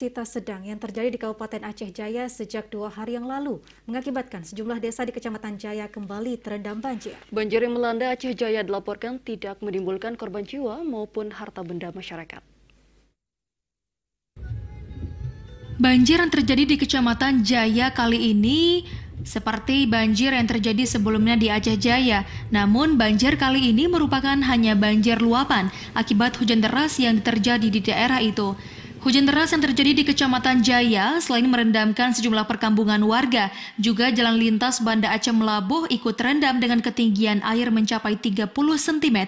intensitas sedang yang terjadi di Kabupaten Aceh Jaya sejak 2 hari yang lalu mengakibatkan sejumlah desa di Kecamatan Jaya kembali terendam banjir. Banjir yang melanda Aceh Jaya dilaporkan tidak menimbulkan korban jiwa maupun harta benda masyarakat. Banjir yang terjadi di Kecamatan Jaya kali ini seperti banjir yang terjadi sebelumnya di Aceh Jaya. Namun banjir kali ini merupakan hanya banjir luapan akibat hujan deras yang terjadi di daerah itu. Hujan deras yang terjadi di Kecamatan Jaya selain merendamkan sejumlah perkampungan warga, juga jalan lintas Banda Aceh Melabuh ikut terendam dengan ketinggian air mencapai 30 cm.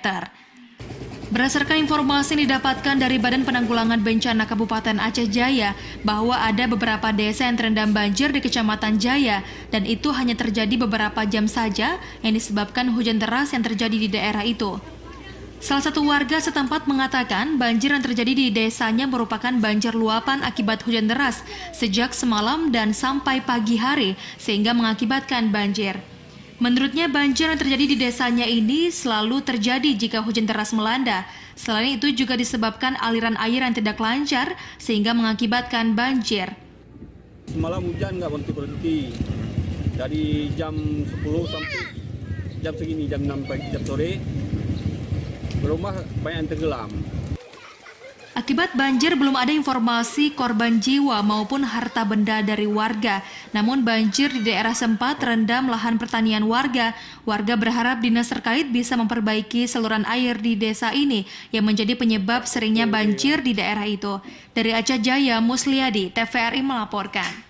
Berdasarkan informasi yang didapatkan dari Badan Penanggulangan Bencana Kabupaten Aceh Jaya, bahwa ada beberapa desa yang terendam banjir di Kecamatan Jaya, dan itu hanya terjadi beberapa jam saja yang disebabkan hujan deras yang terjadi di daerah itu. Salah satu warga setempat mengatakan banjir yang terjadi di desanya merupakan banjir luapan akibat hujan deras sejak semalam dan sampai pagi hari, sehingga mengakibatkan banjir. Menurutnya banjir yang terjadi di desanya ini selalu terjadi jika hujan deras melanda. Selain itu juga disebabkan aliran air yang tidak lancar sehingga mengakibatkan banjir. Semalam hujan nggak berhenti-berhenti. Dari jam 10 sampai jam segini, jam 6 pagi, jam sore. Rumah banyak yang tenggelam. Akibat banjir belum ada informasi korban jiwa maupun harta benda dari warga. Namun banjir di daerah sempat rendam lahan pertanian warga. Warga berharap dinas terkait bisa memperbaiki saluran air di desa ini yang menjadi penyebab seringnya banjir di daerah itu. Dari Aceh Jaya, Musliadi, TVRI melaporkan.